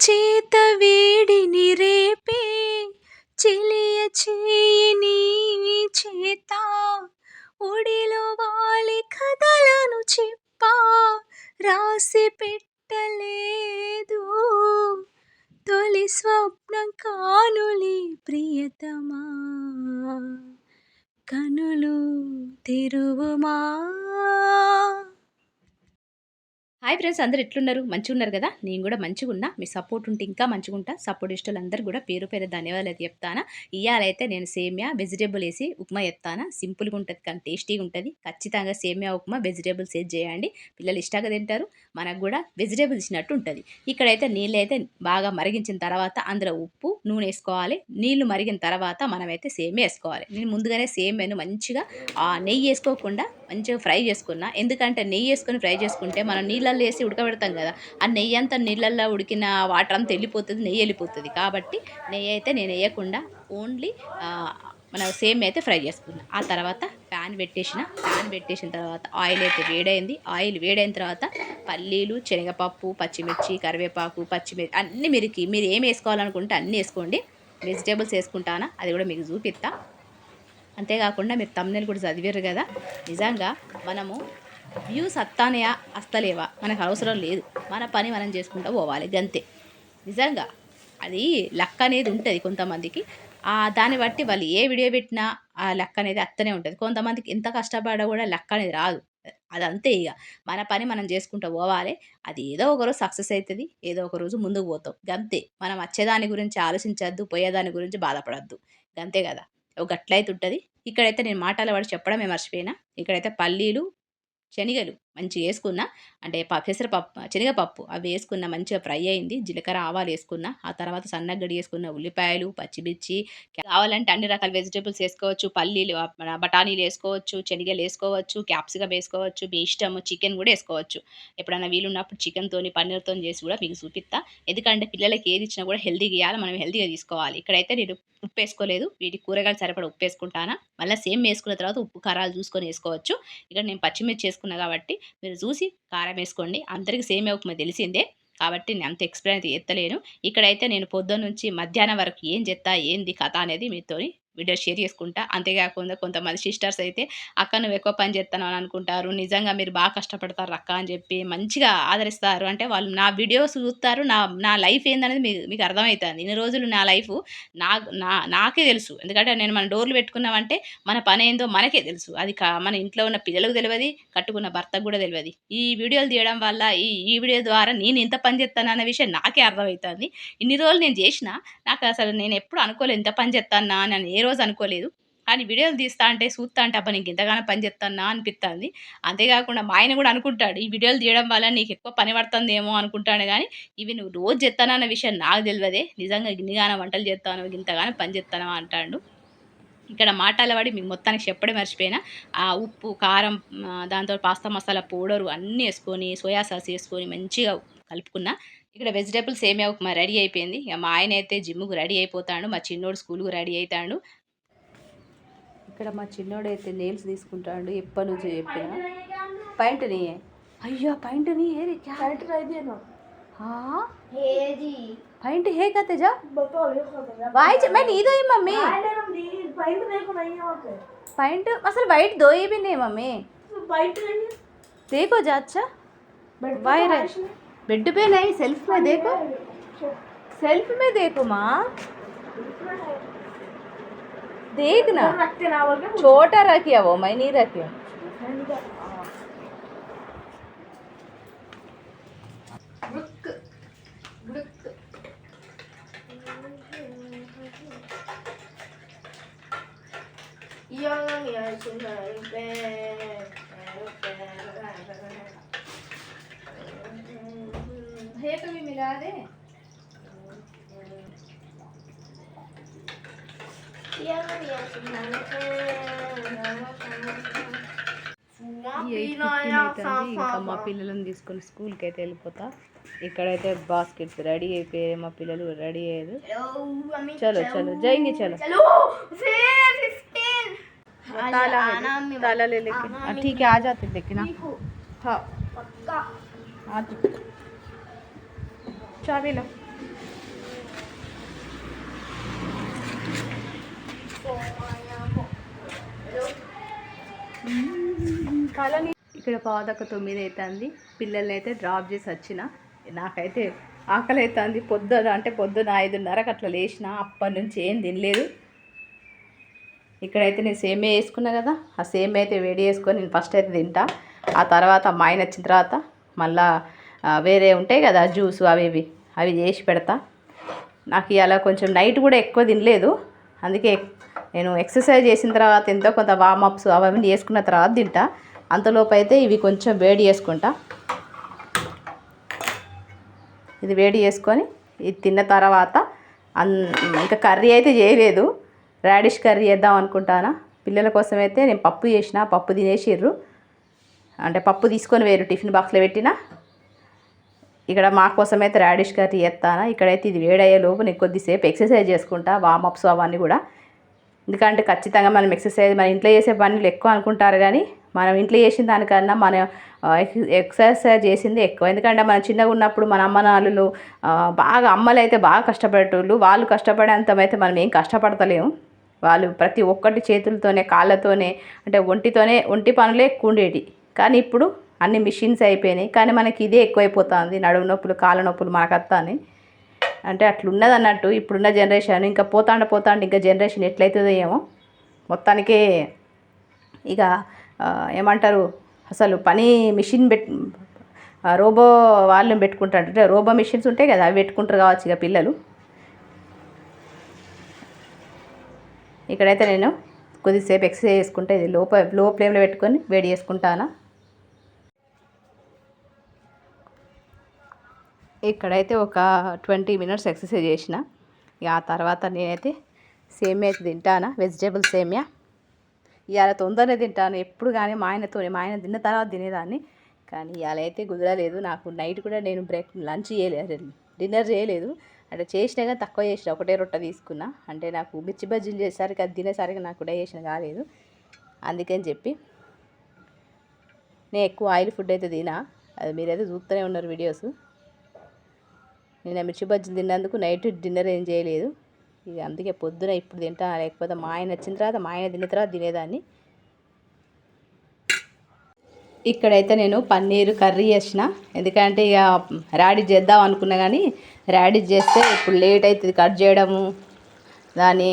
చేత వేడిని రేపే చెలియ చేయిని చేత ఒడిలో వాలి కథలను చెప్పా రాసి పెట్టలేదు తొలి స్వప్నం కానులే ప్రియతమా కనులు తెరువుమా. హాయ్ ఫ్రెండ్స్, అందరు ఎట్లున్నారు? మంచిగా ఉన్నారు కదా? నేను కూడా మంచిగా ఉన్నా. మీ సపోర్ట్ ఉంటే ఇంకా మంచిగా ఉంటా. సపోర్ట్ ఇష్టలందరూ కూడా పేరు పేరు ధన్యవాదాలు అయితే చెప్తాను. ఇవాళైతే నేను సేమియా వెజిటేబుల్ వేసి ఉప్మా చెప్తాను. సింపుల్గా ఉంటుంది కానీ టేస్టీగా ఉంటుంది. ఖచ్చితంగా సేమియా ఉప్మా వెజిటేబుల్స్ వేసి చేయండి. పిల్లలు ఇష్టంగా తింటారు, మనకు కూడా వెజిటేబుల్స్ ఇచ్చినట్టు ఉంటుంది. ఇక్కడైతే నీళ్ళు అయితే బాగా మరిగించిన తర్వాత అందులో ఉప్పు నూనె వేసుకోవాలి. నీళ్లు మరిగిన తర్వాత మనమైతే సేమియా వేసుకోవాలి. నేను ముందుగానే సేమియాను మంచిగా నెయ్యి వేసుకోకుండా మంచిగా ఫ్రై చేసుకున్నా. ఎందుకంటే నెయ్యి వేసుకొని ఫ్రై చేసుకుంటే మనం నీళ్ళల్లో వేసి ఉడకబెడతాం కదా, ఆ నెయ్యి అంతా నీళ్ళల్లో ఉడికిన వాటర్ అంతా వెళ్ళిపోతుంది, నెయ్యి వెళ్ళిపోతుంది. కాబట్టి నెయ్యి అయితే నేను వేయకుండా ఓన్లీ మన సేమ్ అయితే ఫ్రై చేసుకున్నా. ఆ తర్వాత ప్యాన్ పెట్టేసిన తర్వాత ఆయిల్ అయితే వేడైంది. ఆయిల్ వేడైన తర్వాత పల్లీలు, శనగపప్పు, పచ్చిమిర్చి, కరివేపాకు, పచ్చిమిర్చి అన్నీ మీరు ఏం వేసుకోవాలనుకుంటే అన్నీ వేసుకోండి. వెజిటేబుల్స్ వేసుకుంటానా అది కూడా మీకు చూపిస్తా. అంతేకాకుండా మీరు తమ్నెల్ కూడా చదివారు కదా, నిజంగా మనము వ్యూస్ అత్తానయా అస్తలేవా మనకు అవసరం లేదు. మన పని మనం చేసుకుంటూ పోవాలి గంతే. నిజంగా అది లక్ అనేది ఉంటుంది కొంతమందికి. దాన్ని బట్టి వాళ్ళు ఏ వీడియో పెట్టినా ఆ లక్ అనేది అత్తనే ఉంటుంది. కొంతమందికి ఎంత కష్టపడా కూడా లక్ అనేది రాదు. అదంతే. ఇక మన పని మనం చేసుకుంటూ పోవాలి. అది ఏదో ఒకరోజు సక్సెస్ అవుతుంది, ఏదో ఒక రోజు ముందుకు పోతాం గంతే. మనం వచ్చేదాని గురించి ఆలోచించద్దు, పోయేదాని గురించి బాధపడద్దు గంతే కదా. ఒక గట్లయితే ఉంటుంది. ఇక్కడైతే నేను మాటల వాడు చెప్పడమే మర్చిపోయినా. ఇక్కడైతే పల్లీలు, శనగలు మంచిగా వేసుకున్నా, అంటే పెసరపప్పు, శనగపప్పు అవి వేసుకున్న మంచిగా ఫ్రై అయింది. జీలకర్ర, ఆవాలు వేసుకున్నా. ఆ తర్వాత సన్నగా గడి వేసుకున్న ఉల్లిపాయలు, పచ్చిమిర్చి, కావాలంటే అన్ని రకాల వెజిటేబుల్స్ వేసుకోవచ్చు. పల్లీలు, బఠానీలు వేసుకోవచ్చు, శనగలు వేసుకోవచ్చు, క్యాప్సికం వేసుకోవచ్చు, మీ ఇష్టము. చికెన్ కూడా వేసుకోవచ్చు. ఎప్పుడైనా వీలున్నప్పుడు చికెన్తో పన్నీర్తో చేసి కూడా మీకు చూపిస్తా. ఎందుకంటే పిల్లలకి ఏది ఇచ్చినా కూడా హెల్తీగా ఇవ్వాలి, మనం హెల్తీగా తీసుకోవాలి. ఇక్కడైతే నేను ఉప్పు వేసుకోలేదు, వీటి కూరగాయలు సరిపడా ఉప్పు వేసుకుంటానా. మళ్ళీ సేమ్ వేసుకున్న తర్వాత ఉప్పు కారాలు చూసుకొని వేసుకోవచ్చు. ఇక్కడ నేను పచ్చిమిర్చి వేసుకున్నా కాబట్టి మీరు చూసి కారం వేసుకోండి. అందరికీ సేమియా ఉప్మా తెలిసిందే కాబట్టి నేను అంత ఎక్స్ప్లెయిన్ అయితే ఎత్తలేను. ఇక్కడైతే నేను పొద్దున్న నుంచి మధ్యాహ్నం వరకు ఏం చేస్తా, ఏంది కథ అనేది మీతోని వీడియో షేర్ చేసుకుంటా. అంతేకాకుండా కొంతమంది సిస్టర్స్ అయితే అక్క నువ్వు ఎక్కువ పని చేస్తాను అని అనుకుంటారు. నిజంగా మీరు బాగా కష్టపడతారు అక్క అని చెప్పి మంచిగా ఆదరిస్తారు. అంటే వాళ్ళు నా వీడియోస్ చూస్తారు, నా లైఫ్ ఏందనేది మీకు అర్థమవుతుంది. ఇన్ని రోజులు నా లైఫ్ నాకే తెలుసు. ఎందుకంటే మన డోర్లు పెట్టుకున్నామంటే మన పని ఏందో మనకే తెలుసు. అది మన ఇంట్లో ఉన్న పిల్లలకు తెలియదు, కట్టుకున్న భర్తకు కూడా తెలియదు. ఈ వీడియోలు తీయడం వల్ల ఈ వీడియో ద్వారా నేను ఇంత పని చేస్తాను అన్న విషయం నాకే అర్థమవుతుంది. ఇన్ని రోజులు నేను చేసిన నాకు అసలు నేను ఎప్పుడు అనుకోలేదు ఇంత పని చేస్తానా అని, ఏ రోజు అనుకోలేదు. కానీ వీడియోలు తీస్తా అంటే చూస్తా అంటే అబ్బా నీకు ఇంతగానో పని చేస్తానా అనిపిస్తుంది. అంతేకాకుండా మా ఆయన కూడా అనుకుంటాడు ఈ వీడియోలు తీయడం వల్ల నీకు ఎక్కువ పని పడుతుందేమో అనుకుంటాడు. కానీ ఇవి నువ్వు రోజు చేస్తానన్న విషయం నాకు తెలియదే. నిజంగా ఇన్నిగానో వంటలు చేస్తాను, ఇంతగానో పని చేస్తాను అంటాడు. ఇక్కడ మాటల వాడి మీకు మొత్తానికి చెప్పడం మర్చిపోయినా. ఆ ఉప్పు, కారం, దాంతో పాస్తా మసాలా పౌడరు అన్నీ వేసుకొని, సోయా సాస్ వేసుకొని మంచిగా కలుపుకున్నా. ఇక్కడ వెజిటేబుల్స్ సేమియా ఉప్మా రెడీ అయిపోయింది. ఇక మా ఆయన అయితే జిమ్ముకు రెడీ అయిపోతాడు, మా చిన్నోడు స్కూల్కు రెడీ అవుతాడు. ఇక్కడ మా చిన్నోడు అయితే నేల్స్ తీసుకుంటాడు. ఎప్పటి నుంచి చెప్పిన పాయింట్ని అయ్యో పాయింట్ని पैंट है का तेजा वाई मैं नहीं दो मम्मी पैंट असल वाइट दो ही भी नहीं मम्मी देखो जा अच्छा वाई बेड पे नहीं सेल्फ में देखो, सेल्फ में देखो माँ देखना छोटा रखिया वो मैं नहीं रखिया. है कभी मिला दे ఇంకా మా పిల్లలను తీసుకొని స్కూల్కి అయితే వెళ్ళిపోతా. ఇక్కడైతే బాస్కెట్స్ రెడీ అయిపోయాయి, మా పిల్లలు రెడీ అయ్యారు. చలో చలో जाएंगे चलो ताला है, ताला ले लेके ठीक है आ जाते लेकिन हाँ चाबी लो. ఇక్కడ పావుదక్క 9 అవుతుంది. పిల్లల్ని అయితే డ్రాప్ చేసి వచ్చిన. నాకైతే ఆకలి అవుతుంది. పొద్దున 5:30కి అట్లా లేచిన. అప్పటి నుంచి ఏం తినలేదు. ఇక్కడైతే నేను సేమియా వేసుకున్నా కదా, ఆ సేమియా అయితే వేడి చేసుకొని నేను ఫస్ట్ అయితే తింటా. ఆ తర్వాత మా ఆయన వచ్చిన తర్వాత మళ్ళా వేరే ఉంటాయి కదా జ్యూస్ అవి చేసి పెడతా. నాకు ఇలా కొంచెం నైట్ కూడా ఎక్కువ తినలేదు. అందుకే నేను ఎక్సర్సైజ్ చేసిన తర్వాత ఎంతో కొంత వార్మప్స్ అవన్నీ చేసుకున్న తర్వాత తింటా. అంతలోపు అయితే ఇవి కొంచెం వేడి చేసుకుంటా. ఇది వేడి చేసుకొని ఇది తిన్న తర్వాత ఇంకా కర్రీ అయితే చేయలేదు. రాడిష్ కర్రీ చేద్దాం అనుకుంటానా. పిల్లల కోసం అయితే నేను పప్పు చేసిన, పప్పు తినేసిర్రు. అంటే పప్పు తీసుకొని వేరు టిఫిన్ బాక్స్లో పెట్టిన. ఇక్కడ మా కోసం అయితే రాడిష్ కర్రీ చేస్తాను. ఇక్కడైతే ఇది వేడయ్యే లోపు నేను కొద్దిసేపు ఎక్సర్సైజ్ చేసుకుంటా, వార్మప్స్ అవన్నీ కూడా. ఎందుకంటే ఖచ్చితంగా మనం ఎక్సర్సైజ్ మన ఇంట్లో చేసే పనులు ఎక్కువ అనుకుంటారు, కానీ మనం ఇంట్లో చేసిన దానికన్నా మనం ఎక్సర్సైజ్ చేసింది ఎక్కువ. ఎందుకంటే మనం చిన్నగా ఉన్నప్పుడు మన అమ్మ నాన్నలు బాగా అమ్మలు అయితే బాగా కష్టపడేటోళ్ళు. వాళ్ళు కష్టపడేంతమైతే మనం ఏం కష్టపడతలేము. వాళ్ళు ప్రతి ఒక్కటి చేతులతోనే కాళ్ళతోనే అంటే ఒంటి పనులే ఎక్కువ ఉండేవి. కానీ ఇప్పుడు అన్ని మిషన్స్ అయిపోయినాయి. కానీ మనకి ఇదే ఎక్కువైపోతుంది. నడుము నొప్పులు, కాళ్ళ నొప్పులు మనకత్తాని. అంటే అట్లున్నది అన్నట్టు ఇప్పుడున్న జనరేషన్. ఇంకా పోతాండి ఇంకా జనరేషన్ ఎట్లయితుందో ఏమో. మొత్తానికే ఇక ఏమంటారు, అసలు పని మిషన్ రోబో వాళ్ళని పెట్టుకుంటారు. అంటే రోబో మిషన్స్ ఉంటాయి కదా, అవి పెట్టుకుంటారు కావచ్చు ఇక పిల్లలు. ఇక్కడైతే నేను కొద్దిసేపు ఎక్సర్సైజ్ చేసుకుంటే ఇది లో ఫ్లేమ్లో పెట్టుకొని వేడి చేసుకుంటాను. ఇక్కడైతే ఒక 20 మినిట్స్ ఎక్సర్సైజ్ చేసిన. ఇక ఆ తర్వాత నేనైతే సేమియా అయితే తింటాను, వెజిటేబుల్ సేమియా. ఇవాళ తొందరనే తింటాను. ఎప్పుడు కానీ మా ఆయన తిన్న తర్వాత తినేదాన్ని. కానీ ఇవాళ అయితే కుదరలేదు. నాకు నైట్ కూడా నేను లంచ్ చేయలేదు, డిన్నర్ చేయలేదు. అంటే చేసినా కానీ తక్కువ చేసిన, ఒకటే రొట్టె తీసుకున్నా. అంటే నాకు మిర్చి బజ్జీలు చేసేసరికి అది తినేసరికి నాకు డైజెషన్ కాలేదు. అందుకని చెప్పి నేను ఎక్కువ ఆయిల్ ఫుడ్ అయితే తినా. అది మీరైతే చూస్తూనే ఉన్నారు వీడియోస్. నేను మిర్చి బజ్జీలు తిన్నందుకు నైట్ డిన్నర్ ఏం చేయలేదు. ఇక అందుకే పొద్దున ఇప్పుడు తింటా, లేకపోతే మా ఆయన వచ్చిన తర్వాత మా ఆయన తిన్న తర్వాత తినేదాన్ని. ఇక్కడైతే నేను పన్నీర్ కర్రీ చేసిన. ఎందుకంటే ఇక రాడిష్ చేద్దాం అనుకున్నా, కానీ రాడిష్ చేస్తే ఇప్పుడు లేట్ అవుతుంది కట్ చేయడము, దాన్ని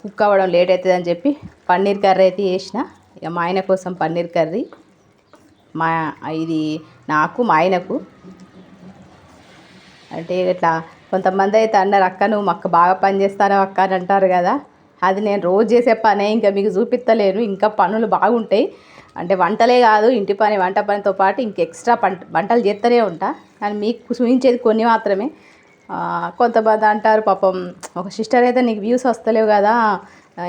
కుక్ అవ్వడం లేట్ అవుతుంది అని చెప్పి పన్నీర్ కర్రీ అయితే చేసిన. ఇక మా ఆయన కోసం పన్నీర్ కర్రీ, ఇది నాకు మా ఆయనకు. అంటే ఇట్లా కొంతమంది అయితే అన్నారు, అక్క నువ్వు అక్క బాగా పని చేస్తాను అక్క అని అంటారు కదా. అది నేను రోజు చేసే పనే, ఇంకా మీకు చూపిస్తలేను. ఇంకా పనులు బాగుంటాయి. అంటే వంటలే కాదు, ఇంటి పని వంట పనితో పాటు ఇంక ఎక్స్ట్రా వంటలు చేస్తూనే ఉంటా. కానీ మీకు చూపించేది కొన్ని మాత్రమే. కొంతమంది అంటారు పాపం, ఒక సిస్టర్ అయితే నీకు వ్యూస్ వస్తలేవు కదా,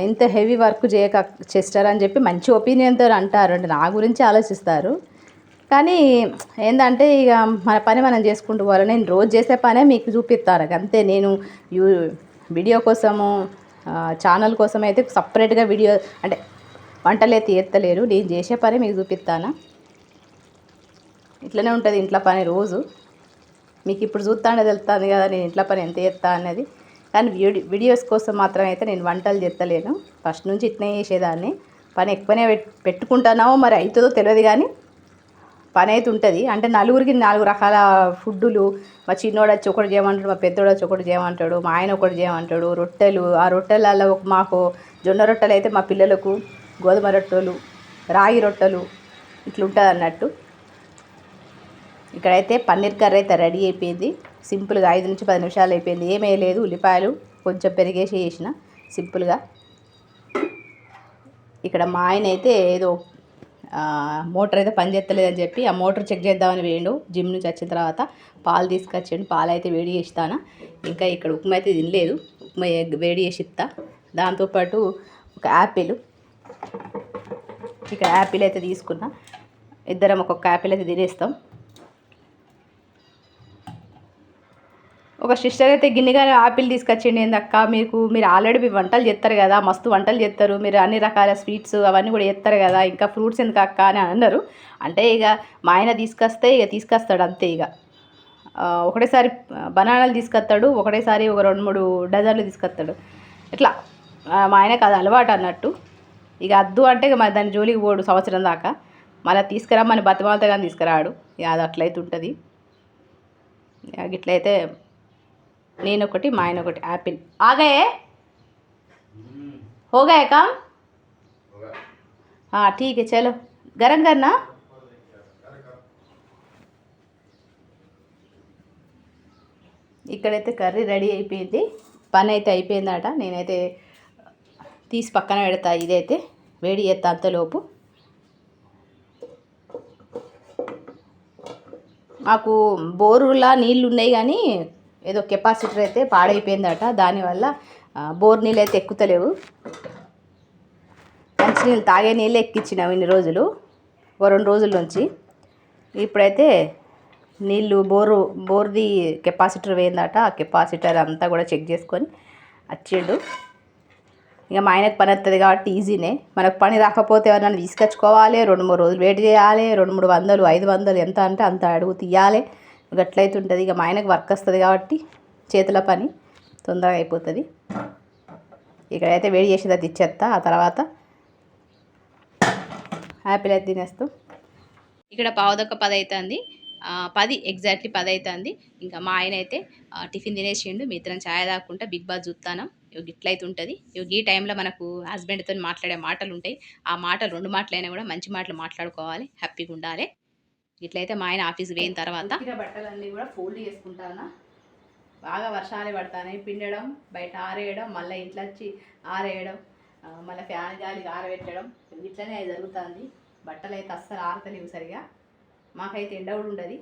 ఇంత హెవీ వర్క్ చేయక సిస్టర్ అని చెప్పి మంచి ఒపీనియన్తో అంటారు. అంటే నా గురించి ఆలోచిస్తారు. కానీ ఏంటంటే ఇక మన పని మనం చేసుకుంటూ పోవాలి. నేను రోజు చేసే పనే మీకు చూపిస్తాను అంతే. నేను వీడియో కోసము ఛానల్ కోసం అయితే సపరేట్గా వీడియో అంటే వంటలు అయితే ఎత్తలేరు. నేను చేసే పని మీకు చూపిస్తాను. ఇట్లనే ఉంటుంది ఇంట్లో పని రోజు. మీకు ఇప్పుడు చూస్తానే తెలుస్తుంది కదా నేను ఇంట్లో పని ఎంత చేస్తా అన్నది. కానీ వీడియోస్ కోసం మాత్రం అయితే నేను వంటలు చేస్తలేను. ఫస్ట్ నుంచి ఇట్నే చేసేదాన్ని. పని ఎక్కువనే పెట్టుకుంటున్నామో మరి అవుతుందో తెలియదు, కానీ పని అయితే ఉంటుంది. అంటే నలుగురికి 4 రకాల ఫుడ్డులు. మా చిన్నోడు వచ్చి ఒకటి చేయమంటాడు, మా పెద్దోడు వచ్చి ఒకటి చేయమంటాడు, మా ఆయన ఒకటి చేయమంటాడు. రొట్టెలు, ఆ రొట్టెలలో మాకు జొన్న రొట్టెలు అయితే మా పిల్లలకు, గోధుమ రొట్టెలు, రాగి రొట్టెలు ఇట్లుంటుంది అన్నట్టు. ఇక్కడైతే పన్నీర్ కర్రీ అయితే రెడీ అయిపోయింది. సింపుల్గా 5 నుంచి 10 నిమిషాలు అయిపోయింది. ఏమీ లేదు, ఉల్లిపాయలు కొంచెం పెరిగేసి చేసిన సింపుల్గా. ఇక్కడ మా ఆయన అయితే ఏదో మోటార్ అయితే పని చేస్తలేదని చెప్పి ఆ మోటార్ చెక్ చేద్దామని వేయండు. జిమ్ నుంచి వచ్చిన తర్వాత పాలు తీసుకొచ్చాడు. పాలు అయితే వేడి చేస్తాను. ఇంకా ఇక్కడ ఉప్మా అయితే తినలేదు, ఉప్మా వేడి చేసి ఇస్తా. దాంతోపాటు ఒక యాపిల్, ఇక్కడ యాపిల్ అయితే తీసుకున్నా. ఇద్దరం ఒక్కొక్క యాపిల్ అయితే తినేస్తాం. ఒక సిస్టర్ అయితే గిన్నెగా ఆపిల్ తీసుకొచ్చిండి. ఏందక్క మీరు ఆల్రెడీ వంటలు చేస్తారు కదా, మస్తు వంటలు చేస్తారు, మీరు అన్ని రకాల స్వీట్స్ అవన్నీ కూడా చేస్తారు కదా, ఇంకా ఫ్రూట్స్ ఎందుకు అక్క అని అన్నారు. అంటే ఇక మా ఆయన తీసుకొస్తే ఇక తీసుకొస్తాడు అంతే. ఇక ఒకటేసారి బనానాలు తీసుకొస్తాడు, ఒకటేసారి ఒక 2-3 డజన్లు తీసుకొస్తాడు. ఇట్లా మా ఆయనకు అది అలవాటు అన్నట్టు. ఇక అద్దు అంటే ఇక మరి దాని జోలికి పోడు సంవత్సరం దాకా. మళ్ళీ తీసుకురమ్మని బతిమాలతో కానీ తీసుకురాడు. ఇక అది అట్లయితే ఉంటుంది. ఇట్లయితే నేనొకటి మా ఆయన ఒకటి యాపిల్ ఆగాయే హోగాయ काम हाँ ठीक है चलो गरम करना ఇక్కడైతే కర్రీ రెడీ అయిపోయింది. పని అయితే అయిపోయిందట. నేనైతే తీసి పక్కన పెడతా. ఇదైతే వేడి చేస్తా అంతలోపు. మాకు బోరులా నీళ్ళు ఉన్నాయి కానీ ఏదో కెపాసిటర్ అయితే పాడైపోయిందట. దానివల్ల బోర్ నీళ్ళు అయితే ఎక్కుతలేవు. మంచినీళ్ళు తాగే నీళ్ళు ఎక్కించినాము ఇన్ని రోజులు, ఒక 2 రోజుల నుంచి. ఇప్పుడైతే నీళ్ళు బోర్ది కెపాసిటర్ పోయిందట. ఆ కెపాసిటర్ అంతా కూడా చెక్ చేసుకొని వచ్చిండు. ఇక మా ఆయనకు పని వస్తుంది కాబట్టి ఈజీనే. మనకు పని రాకపోతే ఎవరైనా తీసుకొచ్చుకోవాలి, 2-3 రోజులు వెయిట్ చేయాలి, 200-300 500 ఎంత అంటే అంత అడుగు తీయాలి. గట్లయితే ఉంటుంది. ఇక మా ఆయనకు వర్క్ వస్తుంది కాబట్టి చేతుల పని తొందరగా అయిపోతుంది. ఇక్కడైతే వేడి చేసేది అది ఇచ్చేస్తా. ఆ తర్వాత యాపిల్ అయితే తినేస్తాం. ఇక్కడ పావుదొక్క 10 అవుతుంది. 10 ఎగ్జాక్ట్లీ 10 అవుతుంది. ఇంకా మా ఆయన అయితే టిఫిన్ తినేసిండు. మీ ఇద్దరం ఛాయ్ తాగుకుంటా బిగ్ బాస్ చూస్తాను. ఇట్లయితే ఉంటుంది. ఈ టైంలో మనకు హస్బెండ్తో మాట్లాడే మాటలు ఉంటాయి. ఆ మాటలు 2 మాటలైనా కూడా మంచి మాటలు మాట్లాడుకోవాలి, హ్యాపీగా ఉండాలి. ఇట్లయితే మా ఆయన ఆఫీస్కి పోయిన తర్వాత బట్టలన్నీ కూడా ఫోల్డ్ చేసుకుంటాను. బాగా వర్షాలు పడతాయి. పిండడం, బయట ఆరేయడం, మళ్ళీ ఇంట్లో వచ్చి ఆరేయడం, మళ్ళీ ఫ్యాన్ గాలికి ఆరబెట్టడం ఇట్లనే జరుగుతుంది. బట్టలు అయితే అస్సలు ఆరతలేవు సరిగా. మాకైతే ఎండ కూడా ఉండదు.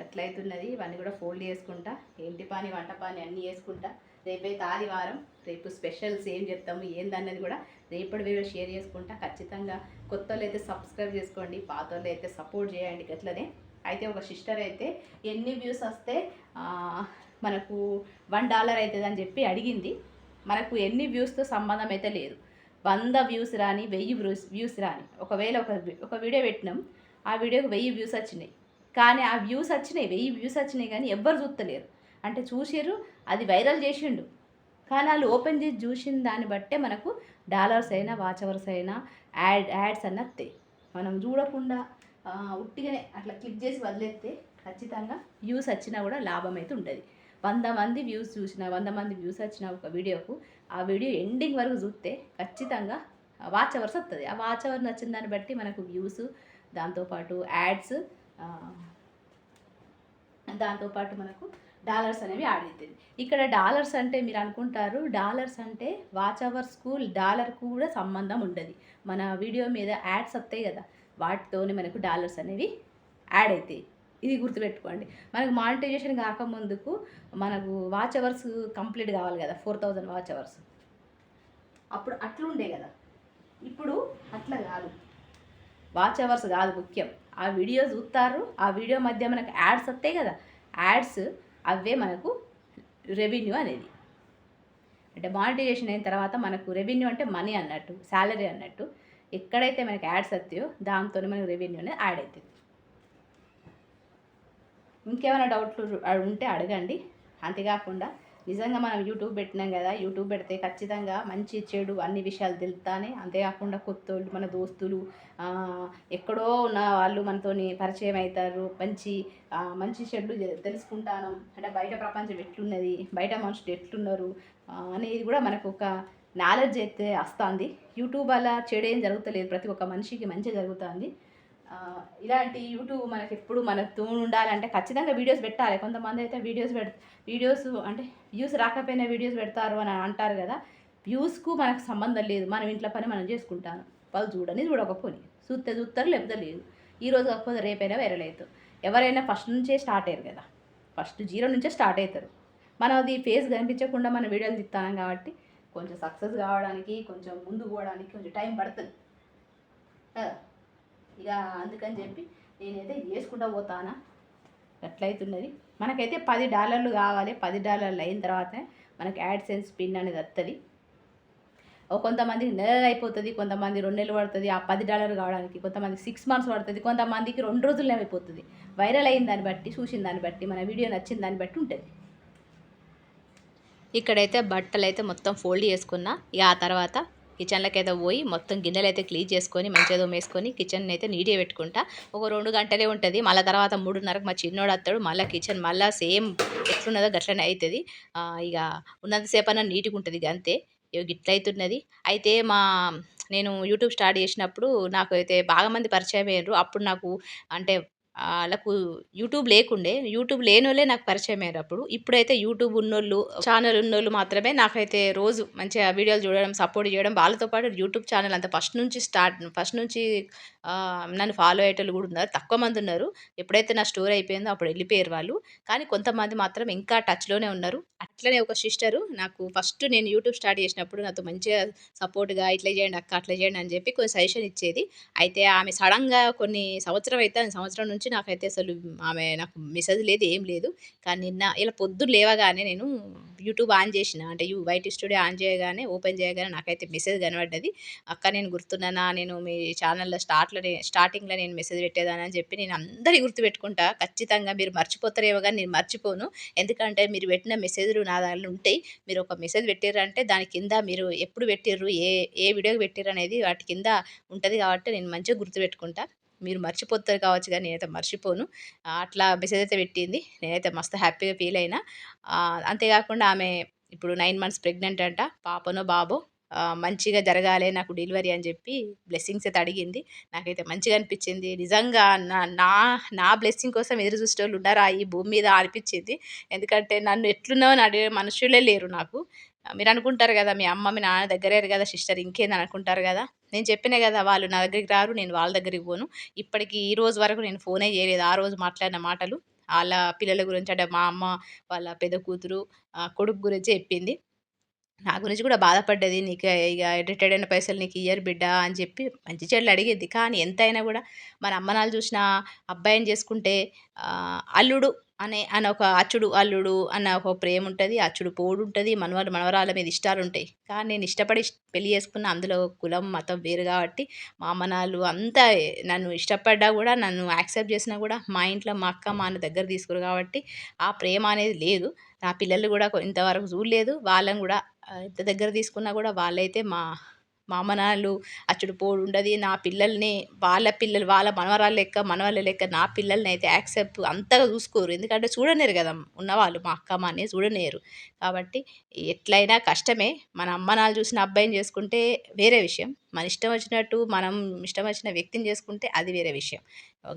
ఎట్లయితున్నది. ఇవన్నీ కూడా ఫోల్డ్ చేసుకుంటా. ఇంటి పని, వంట పని అన్నీ చేసుకుంటా. రేపైతే ఆదివారం. రేపు స్పెషల్స్ ఏం చెప్తాము ఏందన్నది కూడా రేపటి వీడియో షేర్ చేసుకుంటా. ఖచ్చితంగా కొత్త వాళ్ళు అయితే సబ్స్క్రైబ్ చేసుకోండి, పాత వాళ్ళు అయితే సపోర్ట్ చేయండి. అట్లనే అయితే ఒక సిస్టర్ అయితే ఎన్ని వ్యూస్ వస్తే మనకు $1 అవుతుంది అని చెప్పి అడిగింది. మనకు ఎన్ని వ్యూస్తో సంబంధం అయితే లేదు. 100 వ్యూస్ రాని, 1000 వ్యూస్ రాని. ఒకవేళ ఒక వీడియో పెట్టినాం, ఆ వీడియోకి 1000 వ్యూస్ వచ్చినాయి. కానీ ఆ వ్యూస్ వచ్చినాయి, 1000 వ్యూస్ వచ్చినాయి కానీ ఎవ్వరు చూస్తలేరు. అంటే చూసిర్రు, అది వైరల్ చేసిండు. కానీ వాళ్ళు ఓపెన్ చేసి చూసిన దాన్ని బట్టే మనకు డాలర్స్ అయినా, వాచ్ అవర్స్ అయినా, యాడ్స్ అన్న వస్తాయి. మనం చూడకుండా ఉట్టిగానే అట్లా క్లిక్ చేసి వదిలేస్తే ఖచ్చితంగా వ్యూస్ వచ్చినా కూడా లాభం అయితే ఉంటుంది. 100 మంది వ్యూస్ చూసిన, 100 మంది వ్యూస్ వచ్చిన ఒక వీడియోకు ఆ వీడియో ఎండింగ్ వరకు చూస్తే ఖచ్చితంగా వాచ్ అవర్స్ వస్తుంది. ఆ వాచ్ అవర్ నచ్చిన దాన్ని బట్టి మనకు వ్యూస్, దాంతోపాటు యాడ్స్, దాంతోపాటు మనకు డాలర్స్ అనేవి యాడ్ అవుతుంది. ఇక్కడ డాలర్స్ అంటే మీరు అనుకుంటారు, డాలర్స్ అంటే వాచ్ అవర్స్కు డాలర్కు కూడా సంబంధం ఉండదు. మన వీడియో మీద యాడ్స్ వస్తాయి కదా, వాటితోనే మనకు డాలర్స్ అనేవి యాడ్ అవుతాయి. ఇది గుర్తుపెట్టుకోండి. మనకు మానిటైజేషన్ కాకముందుకు మనకు వాచ్ అవర్స్ కంప్లీట్ కావాలి కదా, 4000 వాచ్ అవర్స్. అప్పుడు అట్లుండే కదా. ఇప్పుడు అట్లా కాదు. వాచ్ అవర్స్ కాదు ముఖ్యం. ఆ వీడియో చూస్తారు, ఆ వీడియో మధ్య మనకు యాడ్స్ వస్తాయి కదా, యాడ్స్ అవే మనకు రెవెన్యూ అనేది. అంటే మానిటైజేషన్ అయిన తర్వాత మనకు రెవెన్యూ అంటే మనీ అన్నట్టు, శాలరీ అన్నట్టు. ఎక్కడైతే మనకు యాడ్స్ వస్తాయో దాంతోనే మనకు రెవెన్యూ అనేది యాడ్ అవుతుంది. ఇంకేమైనా డౌట్లు ఉంటే అడగండి. అంతేకాకుండా నిజంగా మనం యూట్యూబ్ పెట్టినాం కదా, యూట్యూబ్ పెడితే ఖచ్చితంగా మంచి చెడు అన్ని విషయాలు తెలుస్తానే. అంతేకాకుండా కొత్తోళ్ళు, మన దోస్తులు, ఎక్కడో ఉన్న వాళ్ళు మనతోని పరిచయం అవుతారు. మంచి చెడు తెలుసుకుంటాను. అంటే బయట ప్రపంచం ఎట్లున్నది, బయట మనుషులు ఎట్లున్నారు అనేది కూడా మనకు ఒక నాలెడ్జ్ అయితే వస్తుంది. యూట్యూబ్ వల్ల చెడు ఏం జరుగుతలేదు, ప్రతి ఒక్క మనిషికి మంచి జరుగుతుంది. ఇలాంటి యూట్యూబ్ మనకి ఎప్పుడు మనతో ఉండాలంటే ఖచ్చితంగా వీడియోస్ పెట్టాలి. కొంతమంది అయితే వీడియోస్ అంటే వ్యూస్ రాకపోయినా వీడియోస్ పెడతారు అని అంటారు కదా. వ్యూస్కు మనకు సంబంధం లేదు. మనం ఇంట్లో పని మనం చేసుకుంటాను. వాళ్ళు చూడకపోని చూస్తారు, లేకపోతే లేదు. ఈరోజు కాకపోతే రేపైనా వైరల్ అవుతారు. ఎవరైనా ఫస్ట్ నుంచే స్టార్ట్ అయ్యారు కదా, ఫస్ట్ 0 నుంచే స్టార్ట్ అవుతారు. మనం అది ఫేస్ కనిపించకుండా మనం వీడియోలు తీస్తాం కాబట్టి కొంచెం సక్సెస్ కావడానికి, కొంచెం ముందుకు పోవడానికి కొంచెం టైం పడుతుంది కదా. ఇక అందుకని చెప్పి నేనైతే చేసుకుంటూ పోతానా. ఎట్లయితున్నది. మనకైతే $10 కావాలి. $10 అయిన తర్వాత మనకి యాడ్సెన్స్ పిన్ అనేది వస్తుంది. కొంతమందికి నెలలు అయిపోతుంది, కొంతమంది 2 నెలలు పడుతుంది ఆ $10 కావడానికి, కొంతమందికి 6 months పడుతుంది, కొంతమందికి 2 రోజుల్లో అయిపోతుంది. వైరల్ అయిన దాన్ని బట్టి, చూసిన దాన్ని బట్టి, మన వీడియో నచ్చిన దాన్ని బట్టి ఉంటుంది. ఇక్కడైతే బట్టలైతే మొత్తం ఫోల్డ్ చేసుకున్నా. ఇక ఆ తర్వాత కిచెన్‌లోకైతే పోయి మొత్తం గిన్నెలైతే క్లీన్ చేసుకొని, మంచిగా తోమేసుకొని కిచెన్‌నైతే నీట్‌గా పెట్టుకుంటా. ఒక 2 గంటలే ఉంటది. మళ్ళా తర్వాత 3:30కి మా చిన్నోడత్తడు. మళ్ళా కిచెన్ మళ్ళా సేమ్ ఎట్లున్నదో గట్లనే అయితది. ఇగ ఉన్నంత సేపన్నా నీట్‌గుంటది గంతే. ఇగో గిట్లయితున్నది. అయితే నేను యూట్యూబ్ స్టార్ట్ చేసినప్పుడు నాకైతే బాగా మంది పరిచయమయ్యిండ్రు. అప్పుడు నాకు అంటే ఆళ్ళకు యూట్యూబ్ లేకుండే. యూట్యూబ్ లేనోళ్ళే నాకు పరిచయమయ్యారప్పుడు. ఇప్పుడైతే యూట్యూబ్ ఉన్నోళ్ళు, ఛానెల్ ఉన్నోళ్ళు మాత్రమే నాకైతే రోజు మంచిగా వీడియోలు చూడడం, సపోర్ట్ చేయడం. వాళ్ళతో పాటు యూట్యూబ్ ఛానెల్ అంతా ఫస్ట్ నుంచి నన్ను ఫాలో అయ్యేటోళ్ళు కూడా ఉన్నారు. తక్కువ మందున్నారు. ఎప్పుడైతే నా స్టోరీ అయిపోయిందో అప్పుడు ఎళ్ళిపోయారు వాళ్ళు. కానీ కొంతమంది మాత్రం ఇంకా టచ్‌లోనే ఉన్నారు. అట్లనే ఒక సిస్టరు నాకు ఫస్ట్ నేను యూట్యూబ్ స్టార్ట్ చేసినప్పుడు నాతో మంచిగా సపోర్ట్‌గా ఇట్లా చేయండి అక్క, అట్లా చేయండి అని చెప్పి కొంచెం సజెషన్ ఇచ్చేది. అయితే ఆమె సడెన్‌గా కొన్ని సంవత్సరం అయితాంది. సంవత్సరం నుంచి నాకైతే అసలు ఆమె నాకు మెసేజ్ లేదు, ఏం లేదు. కానీ ఇలా పొద్దున లేవగానే నేను యూట్యూబ్ ఆన్ చేసిన. అంటే వైటీ స్టూడియో ఆన్ చేయగానే, ఓపెన్ చేయగానే నాకైతే మెసేజ్ కనపడ్డది. "అక్క నేను గుర్తున్నానా? నేను మీ ఛానెల్‌లో స్టార్టింగ్‌లో నేను మెసేజ్ పెట్టేదాన్ని" అని చెప్పి నేను అందరియి గుర్తుపెట్టుకుంటా. ఖచ్చితంగా మీరు మర్చిపోతారేమో గానీ నేను మర్చిపోను. ఎందుకంటే మీరు పెట్టిన మెసేజ్‌లు నా దాంట్లో ఉంటాయి. మీరు ఒక మెసేజ్ పెట్టిర్రంటే దాని కింద మీరు ఎప్పుడు పెట్టిర్రు, ఏ ఏ వీడియోకి పెట్టిర్రనేది వాటి కింద ఉంటది కాబట్టి నేను మంచిగా గుర్తుపెట్టుకుంటా. మీరు మర్చిపోతారు కావచ్చు గానీ నేనైతే మర్చిపోను. అట్లా మెసేజ్ అయితే పెట్టింది. నేనైతే మస్తు హ్యాపీగా ఫీల్ అయినా. అంతే గాకుండా ఆమె ఇప్పుడు 9 మంత్స్ ప్రెగ్నెంట్ అంట. పాపనో, బాబో మంచిగా జరగాలే నాకు డెలివరీ అని జెప్పి బ్లెస్సింగ్స్ అయితే అడిగింది. నాకైతే మంచిగా అనిపిచ్చింది. నిజంగా నా నా నా బ్లెస్సింగ్ కోసం ఎదురు చూసేటోళ్ళు ఉన్నారా ఈ భూమి మీద అనిపిచ్చింది. ఎందుకంటే నన్ను ఎట్లున్నావు అని అడిగే మనుషులే లేరు నాకు. మీరనుకుంటారు గదా! మీ అమ్మ, మీ నాన్న దగ్గరేరు గదా! సిస్టర్ ఇంకేంది అనుకుంటారు గదా! నేను చెప్పినా గదా! వాళ్ళు నా దగ్గరికి రారు. నేను వాళ్ళ దగ్గరికి పోను. ఇప్పటికి ఈ రోజు వరకు నేను ఫోనే జేయలేదు. ఆ రోజు మాట్లాడిన మాటలు ఆళ్ళ పిల్లల గురించి అంటే మా అమ్మ వాళ్ళ పెద్ద కూతురు, కొడుకు గురించి చెప్పింది. నా గురించి కూడా బాధపడ్డది. "నీకు ఇగ రిటైర్డ్ అయిన పైసలు నీకియ్యరు బిడ్డ" అని చెప్పి మంచి చెడులు అడిగిద్ది. కానీ ఎంతైనా గూడా మన అమ్మనాలు చూసిన అబ్బాయిని చేసుకుంటే అల్లుడు అనే ఒక అచ్చుడు, అల్లుడు అన్న ఒక ప్రేముంటది. అచ్చుడు పోడుంటది. మనవలు, మనవరాళ్ళ మీద ఇష్టాలుంటాయి. కానీ నేను ఇష్టపడి పెళ్లి చేసుకున్న. అందులో కులం, మతం వేరు గాబట్టి మా అమ్మ నాన్న అంతా నన్ను ఇష్టపడ్డా గూడా, నన్ను యాక్సెప్ట్ చేసినా గూడా మా ఇంట్లో మా అక్క, మా అన్న దగ్గర తీసుకోరు గాబట్టి ఆ ప్రేమ అనేది లేదు. నా పిల్లలు గూడా ఇంతవరకు చూడలేదు. వాళ్ళని గూడా ఎంత దగ్గర తీసుకున్నా గూడా వాళ్ళైతే మా అమ్మ నాన్నలు అచ్చుడు పోడుండది. నా పిల్లల్ని వాళ్ళ పిల్లలు వాళ్ళ మనవరాలు లెక్క, మనవళ్ళ లెక్క నా పిల్లలనైతే యాక్సెప్ట్ అంతగా చూసుకోరు. ఎందుకంటే చూడనియ్యరు గదా! ఉన్నవాళ్ళు మా అక్క, మా అన్నయ్య చూడనియ్యరు. కాబట్టి ఎట్లైనా కష్టమే. మన అమ్మ నాన్న చూసిన అబ్బాయిని చేసుకుంటే వేరే విషయం. మన ఇష్టం వచ్చినట్టు మనం ఇష్టం వచ్చిన వ్యక్తిని చేసుకుంటే అది వేరే విషయం.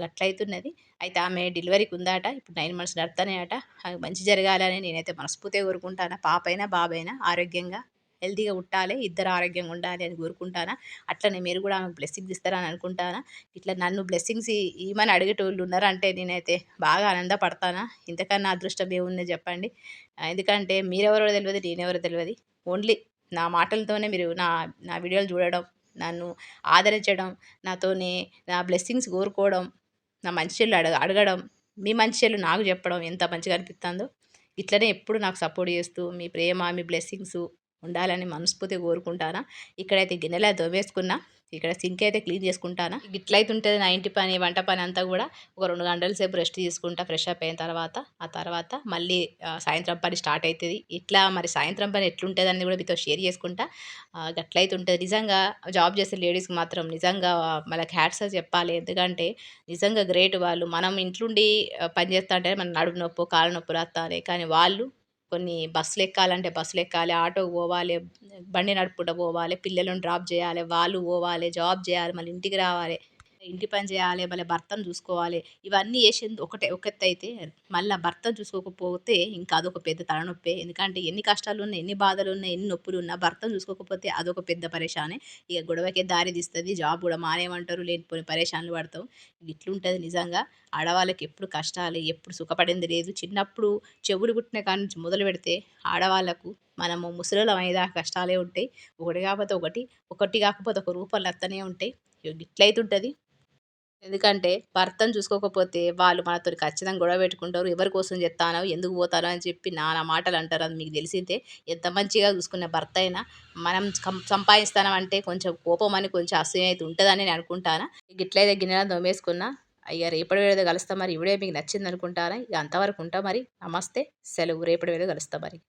గట్లయితున్నది. అయితే ఆమె డెలివరీకి ఉందట. ఇప్పుడు 9 మంత్స్ నడుస్తున్నాయట. ఆమెకు మంచి జరగాలని నేనైతే మనస్ఫూర్తిగా కోరుకుంటాను. పాపైనా, బాబైనా ఆరోగ్యంగా, హెల్తీగా పుట్టాలి. ఇద్దరు ఆరోగ్యంగా ఉండాలి అని కోరుకుంటాను. అట్లనే మీరు కూడా ఆమెకు బ్లెస్సింగ్స్ ఇస్తారని అనుకుంటాను. ఇట్లా నన్ను బ్లెస్సింగ్స్ ఇయ్యమని అడిగేటోళ్ళు ఉన్నారంటే నేనైతే బాగా ఆనందపడతాను. ఇంతకన్నా అదృష్టం ఏముంది చెప్పండి. ఎందుకంటే మీరెవరో తెలవదు, నేనెవరో తెలవదు. ఓన్లీ నా మాటలతోనే మీరు నా నా వీడియోలు చూడడం, నన్ను ఆదరించడం, నాతోని నా బ్లెస్సింగ్స్ కోరుకోవడం, నా మంచి చెడులు అడగడం, మీ మంచి చెడులు నాకు చెప్పడం ఎంత మంచిగా అనిపిత్తందో. ఇట్లనే ఎప్పుడు నాకు సపోర్ట్ చేస్తూ మీ ప్రేమ, మీ బ్లెస్సింగ్స్ ఉండాలని మనస్ఫూర్తిగా కోరుకుంటాను. ఇక్కడైతే గిన్నెలు తోమేసుకున్నా. ఇక్కడ సింక్ అయితే క్లీన్ చేసుకుంటాను. గిట్లయితే ఉంటది నా ఇంటి పని, వంట పని అంతా గూడా. ఒక 2 గంటల సేపు రెస్ట్ తీసుకుంటా ఫ్రెష్ అప్ అయిన తర్వాత. ఆ తర్వాత మళ్ళీ సాయంత్రం పని స్టార్ట్ అయితది. ఇట్లా మరి సాయంత్రం పని ఎట్లుంటదని గూడా మీతో షేర్ చేసుకుంటా. గట్లయితే ఉంటది. నిజంగా జాబ్ చేసే లేడీస్‌కి మాత్రం నిజంగా వాళ్ళకి హ్యాట్స్ ఆఫ్ చెప్పాలి. ఎందుకంటే నిజంగా గ్రేట్ వాళ్ళు. మనం ఇంట్లుండి పని చేస్తాంటే మన నడుము నొప్పో, కాళ్ళ నొప్పులు వత్తాన్నాయి. కానీ వాళ్ళు కొన్ని బస్సులెక్కాలంటే బస్సులెక్కాలి, ఆటోకి పోవాలి, బండి నడుపుకుంటా పోవాలి, పిల్లలను డ్రాప్ చేయాలి, వాళ్ళు పోవాలి, జాబ్ చేయాలి, మళ్ళీ ఇంటికి రావాలి, ఇంటి పని చేయాలి, మళ్ళీ భర్తను చూసుకోవాలి. ఇవన్నీ చేసింది ఒక ఎత్తయితే మళ్ళా భర్తను చూసుకోకపోతే ఇంకా అదొక పెద్ద తలనొప్పే. ఎందుకంటే ఎన్ని కష్టాలున్నా, ఎన్ని బాధలున్నా, ఎన్ని నొప్పులున్నా భర్తను చూసుకోకపోతే అదొక పెద్ద పరేషానే. ఇక గొడవకే దారి తీస్తది. జాబ్ కూడా మానేయమంటారు. లేనిపోని పరేషాన్లు పడతాం. ఇట్లుంటది నిజంగా. ఆడవాళ్ళకి ఎప్పుడు కష్టాలే, ఎప్పుడు సుఖపడింది లేదు. చిన్నప్పుడు చెవులు పుట్టిన కాడ నుంచి మొదలుపెడితే ఆడవాళ్ళకు మనము ముసలోళ్ళం అయ్యేదాకా కష్టాలే ఉంటాయి. ఒకటి కాకపోతే ఒకటి, ఒకటి కాకపోతే ఒక రూపంలో వత్తనే ఉంటాయి. ఇట్లయితుంటది. ఎందుకంటే భర్తను చూసుకోకపోతే వాళ్ళు మనతోని ఖచ్చితంగా గొడవ పెట్టుకుంటారు. ఎవరి కోసం చెత్తానవు, ఎందుకు పోతానవు అని చెప్పి నానా మాటలంటారు. అది మీకు తెలిసిందే. ఎంత మంచిగా చూసుకునే భర్త అయినా మనం సంపాదిస్తానం అంటే కొంచెం కోపం అని, కొంచెం అసూయ అయితే ఉంటదని నేను అనుకుంటాను. గిట్లయితే గిన్నెలను తోమేసుకున్నా. ఇగ రేపటి వీడియోలో కలుస్తా మరి. ఈ వీడియో మీకు నచ్చిందనుకుంటాను. ఇగ అంతవరకు ఉంటా మరి. నమస్తే. సెలవు. రేపటి వీడియోలో కలుస్తా మరి.